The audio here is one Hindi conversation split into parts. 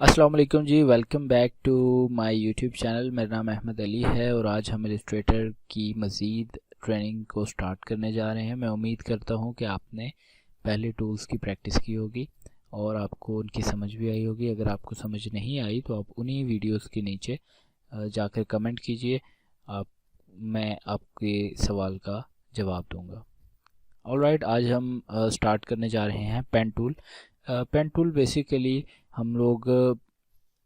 अस्सलाम वालेकुम जी, welcome back to my YouTube channel. मेरा नाम अहमद अली है और आज हम इलस्ट्रेटर की मज़ीद ट्रेनिंग को स्टार्ट करने जा रहे हैं। मैं उम्मीद करता हूं कि आपने पहले टूल्स की प्रैक्टिस की होगी और आपको उनकी समझ भी आई होगी। अगर आपको समझ नहीं आई तो आप उन्हीं वीडियोस के नीचे जाकर कमेंट कीजिए, आप मैं आपके सवाल का जवाब दूंगा। ऑलराइट, आज हम स्टार्ट करने जा रहे हैं pen tool. Pen tool basically हम लोग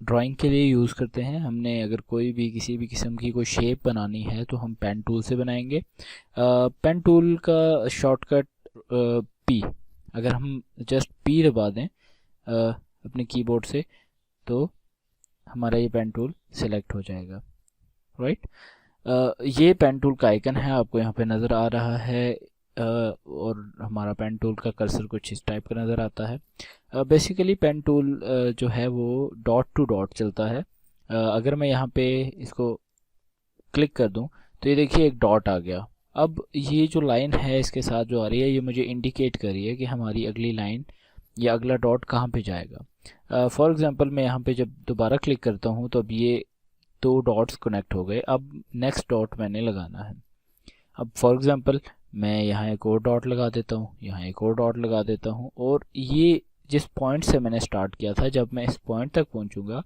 ड्राइंग के लिए यूज़ करते हैं। हमने अगर कोई भी किसी भी किस्म की कोई शेप बनानी है तो हम पेन टूल से बनाएंगे। पेन टूल का शॉर्टकट पी, अगर हम जस्ट पी दबा दें अपने कीबोर्ड से तो हमारा ये पेन टूल सिलेक्ट हो जाएगा। राइट, ये पेन टूल का आइकन है, आपको यहाँ पे नज़र आ रहा है। और हमारा पेन टूल का कर्सर कुछ इस टाइप का नज़र आता है। बेसिकली पेन टूल जो है वो डॉट टू डॉट चलता है। अगर मैं यहाँ पे इसको क्लिक कर दूं तो ये देखिए एक डॉट आ गया। अब ये जो लाइन है इसके साथ जो आ रही है ये मुझे इंडिकेट कर रही है कि हमारी अगली लाइन या अगला डॉट कहाँ पे जाएगा। फॉर एग्जांपल मैं यहाँ पे जब दोबारा क्लिक करता हूँ तो अब ये दो डॉट्स कनेक्ट हो गए। अब नेक्स्ट डॉट मैंने लगाना है। अब फॉर एग्जांपल मैं यहाँ एक और डॉट लगा देता हूँ, यहाँ एक और डॉट लगा देता हूँ और ये जिस पॉइंट से मैंने स्टार्ट किया था, जब मैं इस पॉइंट तक पहुँचूंगा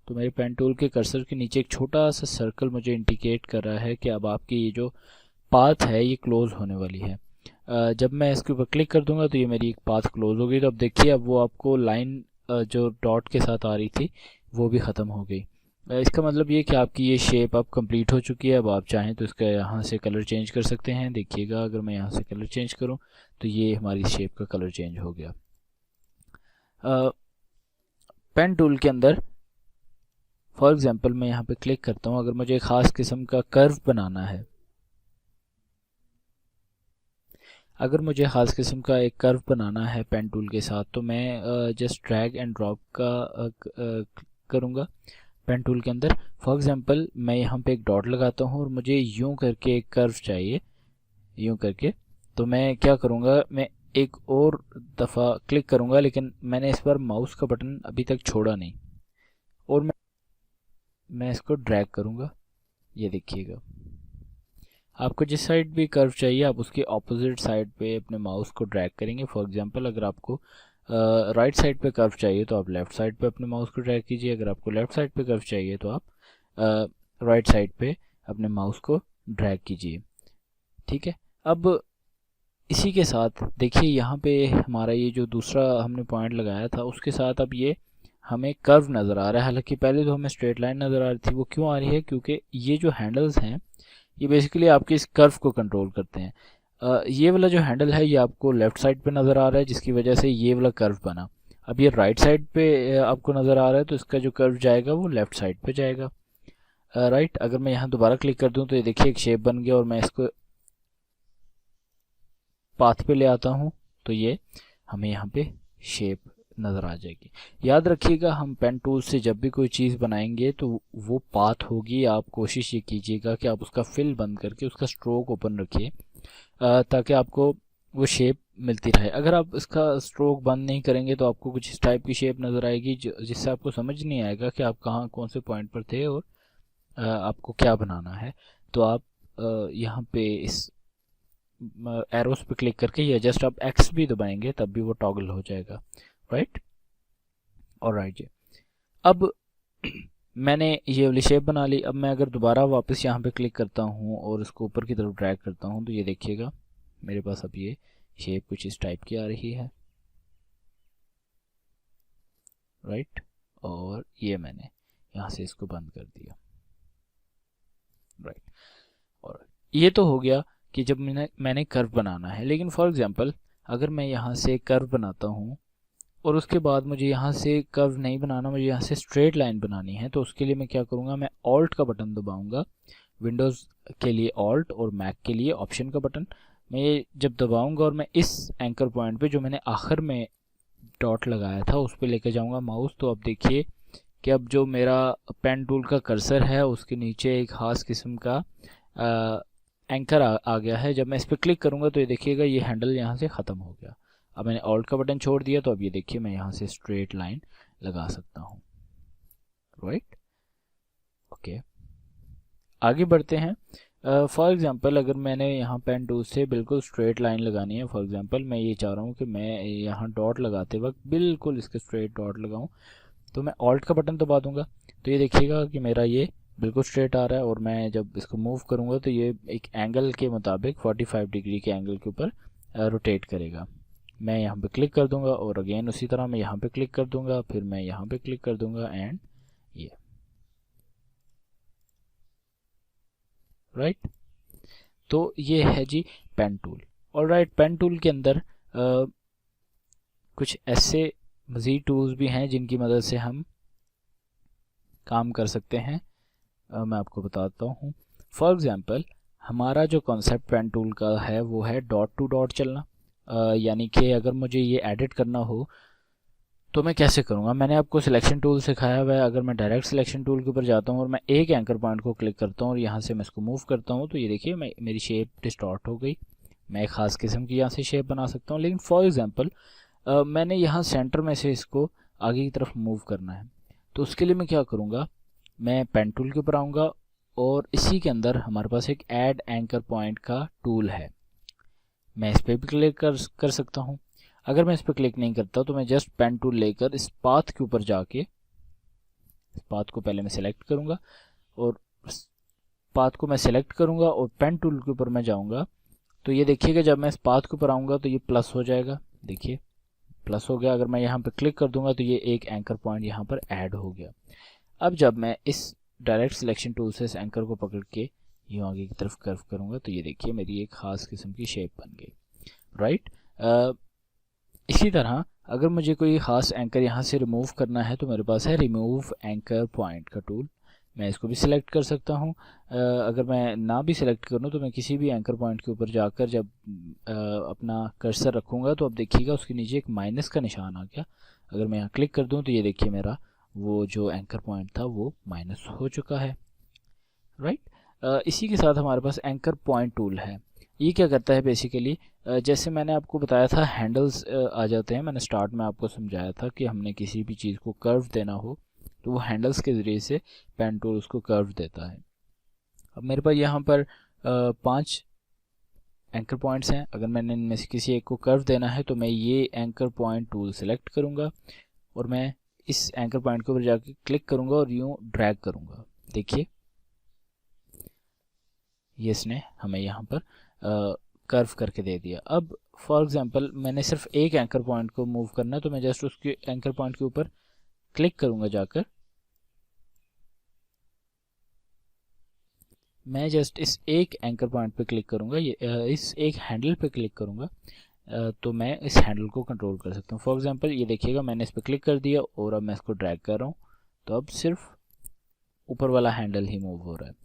तो मेरे पेन टूल के कर्सर के नीचे एक छोटा सा सर्कल मुझे इंडिकेट कर रहा है कि अब आपकी ये जो पाथ है ये क्लोज होने वाली है। जब मैं इसके ऊपर क्लिक कर दूंगा तो ये मेरी एक पाथ क्लोज हो गई। तो अब देखिए, अब वो आपको लाइन जो डॉट के साथ आ रही थी वो भी ख़त्म हो गई। इसका मतलब ये कि आपकी ये शेप अब कंप्लीट हो चुकी है। अब आप चाहें तो इसका यहाँ से कलर चेंज कर सकते हैं। देखिएगा, अगर मैं यहाँ से कलर चेंज करूँ तो ये हमारी शेप का कलर चेंज हो गया। पेन टूल के अंदर फॉर एग्जांपल मैं यहाँ पे क्लिक करता हूँ, अगर मुझे एक ख़ास किस्म का कर्व बनाना है, अगर मुझे ख़ास किस्म का एक कर्व बनाना है पेन टूल के साथ तो मैं जस्ट ड्रैग एंड ड्रॉप का करूँगा पेन टूल के अंदर। फॉर एग्जांपल मैं यहाँ पे एक डॉट लगाता हूँ और मुझे यूं करके एक कर्व चाहिए, यूं करके। तो मैं क्या करूँगा, मैं एक और दफ़ा क्लिक करूँगा, लेकिन मैंने इस पर माउस का बटन अभी तक छोड़ा नहीं और मैं इसको ड्रैग करूँगा। ये देखिएगा, आपको जिस साइड भी कर्व चाहिए आप उसके ऑपोजिट साइड पे अपने माउस को ड्रैग करेंगे। फॉर एग्जांपल अगर आपको राइट साइड पे कर्व चाहिए तो आप लेफ़्ट साइड पे अपने माउस को ड्रैग कीजिए। अगर आपको लेफ़्ट साइड पे कर्व चाहिए तो आप राइट साइड पे अपने माउस को ड्रैग कीजिए। ठीक है, अब इसी के साथ देखिए यहाँ पे हमारा ये जो दूसरा हमने पॉइंट लगाया था उसके साथ अब ये हमें कर्व नज़र आ रहा है। हालांकि पहले तो हमें स्ट्रेट लाइन नज़र आ रही थी, वो क्यों आ रही है, क्योंकि ये जो हैंडल्स हैं ये बेसिकली आपके इस कर्व को कंट्रोल करते हैं। ये वाला जो हैंडल है ये आपको लेफ्ट साइड पे नज़र आ रहा है जिसकी वजह से ये वाला कर्व बना। अब ये राइट साइड पे आपको नज़र आ रहा है तो इसका जो कर्व जाएगा वो लेफ्ट साइड पे जाएगा। राइट, अगर मैं यहाँ दोबारा क्लिक कर दूँ तो ये देखिए एक शेप बन गया और मैं इसको पाथ पे ले आता हूँ तो ये हमें यहाँ पे शेप नज़र आ जाएगी। याद रखिएगा, हम पेन टूल से जब भी कोई चीज़ बनाएंगे तो वो पाथ होगी। आप कोशिश ये कीजिएगा कि आप उसका फिल बंद करके उसका स्ट्रोक ओपन रखिए ताकि आपको वो शेप मिलती रहे। अगर आप इसका स्ट्रोक बंद नहीं करेंगे तो आपको कुछ इस टाइप की शेप नज़र आएगी जिससे आपको समझ नहीं आएगा कि आप कहाँ कौन से पॉइंट पर थे और आपको क्या बनाना है। तो आप यहाँ पे इस एरोस पे क्लिक करके या जस्ट आप एक्स भी दबाएंगे तब भी वो टॉगल हो जाएगा। राइट, और राइट जी। अब मैंने ये वाली शेप बना ली। अब मैं अगर दोबारा वापस यहाँ पे क्लिक करता हूँ और इसको ऊपर की तरफ ड्रैग करता हूँ तो ये देखिएगा मेरे पास अब ये शेप कुछ इस टाइप की आ रही है। राइट, और ये मैंने यहाँ से इसको बंद कर दिया। राइट, और ये तो हो गया कि जब मैंने कर्व बनाना है। लेकिन फॉर एग्जांपल अगर मैं यहाँ से कर्व बनाता हूँ और उसके बाद मुझे यहाँ से कर्व नहीं बनाना, मुझे यहाँ से स्ट्रेट लाइन बनानी है, तो उसके लिए मैं क्या करूँगा, मैं ऑल्ट का बटन दबाऊँगा। विंडोज़ के लिए ऑल्ट और मैक के लिए ऑप्शन का बटन। मैं ये जब दबाऊँगा और मैं इस एंकर पॉइंट पे जो मैंने आखिर में डॉट लगाया था उस पर लेकर जाऊँगा माउस, तो अब देखिए कि अब जो मेरा पेन टूल का कर्सर है उसके नीचे एक खास किस्म का एंकर आ गया है। जब मैं इस पर क्लिक करूँगा तो ये देखिएगा ये हैंडल यहाँ से ख़त्म हो गया। अब मैंने ऑल्ट का बटन छोड़ दिया तो अब ये देखिए मैं यहाँ से स्ट्रेट लाइन लगा सकता हूँ। राइट। ओके, आगे बढ़ते हैं। फॉर एग्जांपल अगर मैंने यहाँ पेन टूल से बिल्कुल स्ट्रेट लाइन लगानी है, फॉर एग्जांपल मैं ये चाह रहा हूँ कि मैं यहाँ डॉट लगाते वक्त बिल्कुल इसके स्ट्रेट डॉट लगाऊँ, तो मैं ऑल्ट का बटन दबा दूंगा, तो ये देखिएगा कि मेरा ये बिल्कुल स्ट्रेट आ रहा है। और मैं जब इसको मूव करूँगा तो ये एक एंगल के मुताबिक 45 डिग्री के एंगल के ऊपर रोटेट करेगा। मैं यहाँ पे क्लिक कर दूंगा और अगेन उसी तरह मैं यहाँ पे क्लिक कर दूंगा, फिर मैं यहाँ पे क्लिक कर दूंगा एंड ये राइट। तो ये है जी पेन टूल। और राइट, पेन टूल के अंदर कुछ ऐसे मज़ीद टूल्स भी हैं जिनकी मदद से हम काम कर सकते हैं। मैं आपको बताता हूँ। फॉर एग्जांपल हमारा जो कॉन्सेप्ट पेन टूल का है वो है डॉट टू डॉट चलना। यानी कि अगर मुझे ये एडिट करना हो तो मैं कैसे करूँगा। मैंने आपको सिलेक्शन टूल सिखाया हुआ है। अगर मैं डायरेक्ट सिलेक्शन टूल के ऊपर जाता हूँ और मैं एक एंकर पॉइंट को क्लिक करता हूँ और यहाँ से मैं इसको मूव करता हूँ, तो ये देखिए मेरी शेप डिस्टॉर्ट हो गई। मैं एक ख़ास किस्म की यहाँ से शेप बना सकता हूँ। लेकिन फॉर एग्जांपल मैंने यहाँ सेंटर में से इसको आगे की तरफ मूव करना है, तो उसके लिए मैं क्या करूँगा, मैं पेन टूल के ऊपर आऊँगा और इसी के अंदर हमारे पास एक ऐड एंकर पॉइंट का टूल है। मैं इस पर भी क्लिक कर सकता हूँ। अगर मैं इस पर क्लिक नहीं करता तो मैं जस्ट पेन टूल लेकर इस पाथ के ऊपर जाके इस पाथ को पहले मैं सेलेक्ट करूँगा और पाथ को मैं सेलेक्ट करूँगा और पेन टूल के ऊपर मैं जाऊँगा, तो ये देखिएगा जब मैं इस पाथ के ऊपर आऊँगा तो ये प्लस हो जाएगा। देखिए प्लस हो गया। अगर मैं यहाँ पे क्लिक कर दूंगा तो ये एक एंकर पॉइंट यहाँ पर ऐड हो गया। अब जब मैं इस डायरेक्ट सिलेक्शन टूल से इस एंकर को पकड़ के यूँ आगे की तरफ कर्व करूँगा तो ये देखिए मेरी एक ख़ास किस्म की शेप बन गई। राइट। इसी तरह अगर मुझे कोई ख़ास एंकर यहाँ से रिमूव करना है तो मेरे पास है रिमूव एंकर पॉइंट का टूल। मैं इसको भी सिलेक्ट कर सकता हूँ। अगर मैं ना भी सिलेक्ट करूँ तो मैं किसी भी एंकर पॉइंट के ऊपर जाकर जब अपना कर्सर रखूँगा तो अब देखिएगा उसके नीचे एक माइनस का निशान आ गया। अगर मैं यहाँ क्लिक कर दूँ तो ये देखिए मेरा वो जो एंकर पॉइंट था वो माइनस हो चुका है। राइट। इसी के साथ हमारे पास एंकर पॉइंट टूल है। ये क्या करता है बेसिकली, जैसे मैंने आपको बताया था हैंडल्स आ जाते हैं। मैंने स्टार्ट में आपको समझाया था कि हमने किसी भी चीज़ को कर्व देना हो तो वो हैंडल्स के ज़रिए से पेन टूल उसको कर्व देता है। अब मेरे पास यहाँ पर 5 एंकर पॉइंट्स हैं। अगर मैंने इनमें से किसी एक को कर्व देना है तो मैं ये एंकर पॉइंट टूल सेलेक्ट करूँगा और मैं इस एंकर पॉइंट के ऊपर जाके क्लिक करूँगा और यूँ ड्रैग करूँगा। देखिए ये इसने हमें यहाँ पर कर्व करके दे दिया। अब फॉर एग्जांपल मैंने सिर्फ एक एंकर पॉइंट को मूव करना है तो मैं जस्ट उसके एंकर पॉइंट के ऊपर क्लिक करूँगा जाकर। मैं जस्ट इस एक एंकर पॉइंट पे क्लिक करूँगा, ये इस एक हैंडल पे क्लिक करूँगा, तो मैं इस हैंडल को कंट्रोल कर सकता हूँ। फॉर एग्जांपल ये देखिएगा मैंने इस पर क्लिक कर दिया और अब मैं इसको ड्रैग कर रहा हूँ तो अब सिर्फ ऊपर वाला हैंडल ही मूव हो रहा है।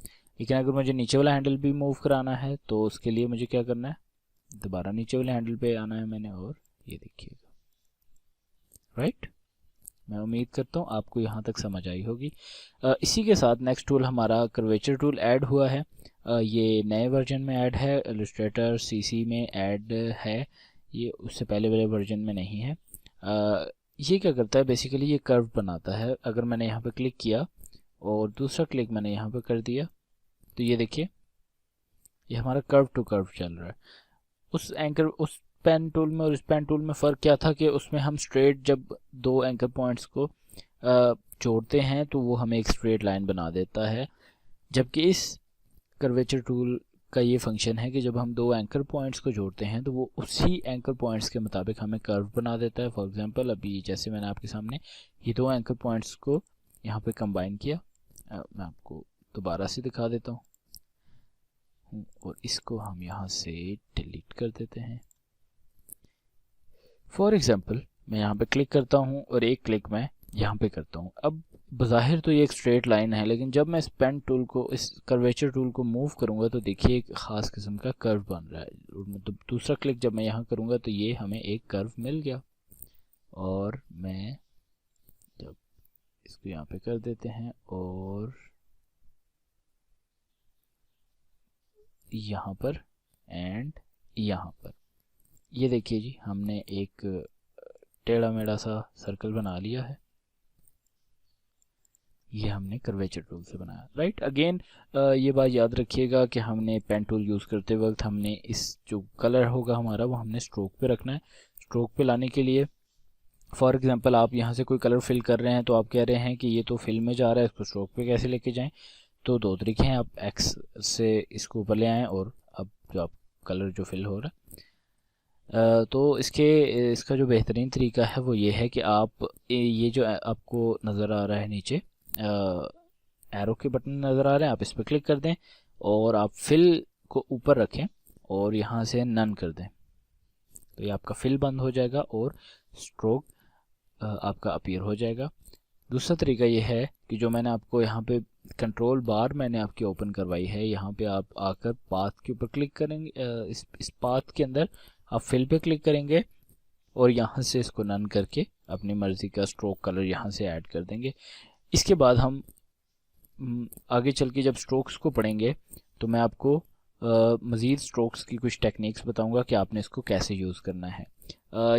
लेकिन अगर मुझे नीचे वाला हैंडल भी मूव कराना है तो उसके लिए मुझे क्या करना है, दोबारा नीचे वाले हैंडल पे आना है मैंने और ये देखिएगा। राइट। मैं उम्मीद करता हूँ आपको यहाँ तक समझ आई होगी। इसी के साथ नेक्स्ट टूल हमारा कर्वेचर टूल ऐड हुआ है। ये नए वर्जन में ऐड है, इलस्ट्रेटर सीसी में ऐड है, ये उससे पहले वाले वर्जन में नहीं है। ये क्या करता है बेसिकली, ये कर्व बनाता है। अगर मैंने यहाँ पे क्लिक किया और दूसरा क्लिक मैंने यहाँ पे कर दिया तो ये देखिए ये हमारा कर्व टू कर्व चल रहा है। उस पेन टूल में और इस पेन टूल में फ़र्क क्या था कि उसमें हम स्ट्रेट जब दो एंकर पॉइंट्स को जोड़ते हैं तो वो हमें एक स्ट्रेट लाइन बना देता है, जबकि इस कर्वेचर टूल का ये फंक्शन है कि जब हम दो एंकर पॉइंट्स को जोड़ते हैं तो वो उसी एंकर पॉइंट्स के मुताबिक हमें कर्व बना देता है। फॉर एग्जांपल अभी जैसे मैंने आपके सामने ये दो एंकर पॉइंट्स को यहाँ पे कंबाइन किया, मैं आपको दोबारा से दिखा देता हूँ और इसको हम यहाँ से डिलीट कर देते हैं। फॉर एग्जाम्पल मैं यहाँ पे क्लिक करता हूँ और एक क्लिक मैं यहाँ पे करता हूँ। अब बज़ाहिर तो ये एक स्ट्रेट लाइन है, लेकिन जब मैं इस पेन टूल को, इस कर्वेचर टूल को मूव करूँगा तो देखिए एक ख़ास किस्म का कर्व बन रहा है। मतलब दूसरा क्लिक जब मैं यहाँ करूँगा तो ये हमें एक कर्व मिल गया। और मैं जब इसको यहाँ पे कर देते हैं और यहाँ पर एंड यहाँ पर, ये देखिए जी हमने एक टेढ़ा मेढ़ा सा सर्कल बना लिया है। ये हमने कर्वेचर टूल से बनाया, राइट। अगेन ये बात याद रखिएगा कि हमने पेन टूल यूज़ करते वक्त हमने इस जो कलर होगा हमारा वो हमने स्ट्रोक पे रखना है। स्ट्रोक पे लाने के लिए फॉर एग्जांपल आप यहाँ से कोई कलर फिल कर रहे हैं तो आप कह रहे हैं कि ये तो फिल में जा रहा है, इसको स्ट्रोक पे कैसे लेके जाएं। तो दो तरीके हैं, आप एक्स से इसको ऊपर ले आएँ और अब जो आप कलर जो फिल हो रहा है तो इसका जो बेहतरीन तरीका है वो ये है कि आप ये जो आपको नज़र आ रहा है नीचे एरो के बटन नज़र आ रहे हैं, आप इस पर क्लिक कर दें और आप फिल को ऊपर रखें और यहाँ से नन कर दें, तो ये आपका फिल बंद हो जाएगा और स्ट्रोक आपका अपीयर हो जाएगा। दूसरा तरीका ये है कि जो मैंने आपको यहाँ पे कंट्रोल बार मैंने आपकी ओपन करवाई है, यहाँ पे आप आकर पाथ के ऊपर क्लिक करेंगे, इस पाथ के अंदर आप फिल पे क्लिक करेंगे और यहाँ से इसको नन करके अपनी मर्ज़ी का स्ट्रोक कलर यहाँ से ऐड कर देंगे। इसके बाद हम आगे चल के जब स्ट्रोक्स को पढ़ेंगे तो मैं आपको मज़ीद स्ट्रोक्स की कुछ टेक्निक्स बताऊंगा कि आपने इसको कैसे यूज़ करना है।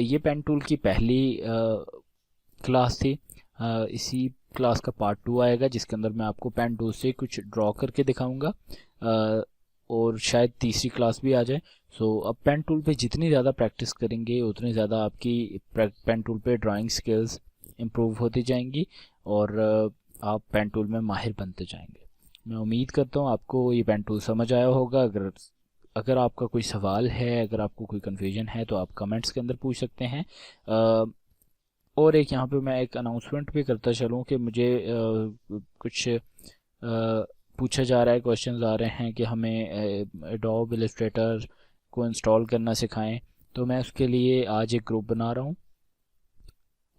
ये पेन टूल की पहली क्लास थी। इसी क्लास का पार्ट 2 आएगा जिसके अंदर मैं आपको पेन टूल से कुछ ड्रॉ करके दिखाऊंगा और शायद तीसरी क्लास भी आ जाए। सो अब पेन टूल पे जितनी ज़्यादा प्रैक्टिस करेंगे उतनी ज़्यादा आपकी पेन टूल पे ड्राइंग स्किल्स इम्प्रूव होती जाएंगी और आप पेन टूल में माहिर बनते जाएंगे। मैं उम्मीद करता हूँ आपको ये पेन टूल समझ आया होगा। अगर आपका कोई सवाल है, अगर आपको कोई कन्फ्यूजन है तो आप कमेंट्स के अंदर पूछ सकते हैं। और एक यहाँ पे मैं एक अनाउंसमेंट भी करता चलूँ कि मुझे कुछ पूछा जा रहा है, क्वेश्चंस आ रहे हैं कि हमें एडोब इलस्ट्रेटर को इंस्टॉल करना सिखाएं। तो मैं उसके लिए आज एक ग्रुप बना रहा हूँ।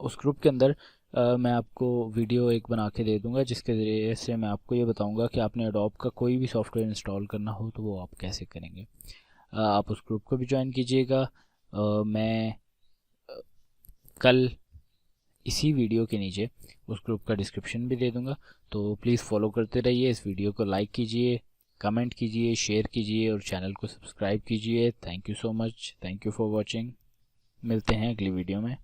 उस ग्रुप के अंदर मैं आपको वीडियो एक बना के दे दूंगा जिसके ज़रिए से मैं आपको ये बताऊंगा कि आपने एडोब का कोई भी सॉफ्टवेयर इंस्टॉल करना हो तो वो आप कैसे करेंगे। आप उस ग्रुप को भी ज्वाइन कीजिएगा। मैं कल इसी वीडियो के नीचे उस ग्रुप का डिस्क्रिप्शन भी दे दूंगा, तो प्लीज़ फॉलो करते रहिए। इस वीडियो को लाइक कीजिए, कमेंट कीजिए, शेयर कीजिए और चैनल को सब्सक्राइब कीजिए। Thank you so much, thank you for watching. मिलते हैं अगली वीडियो में।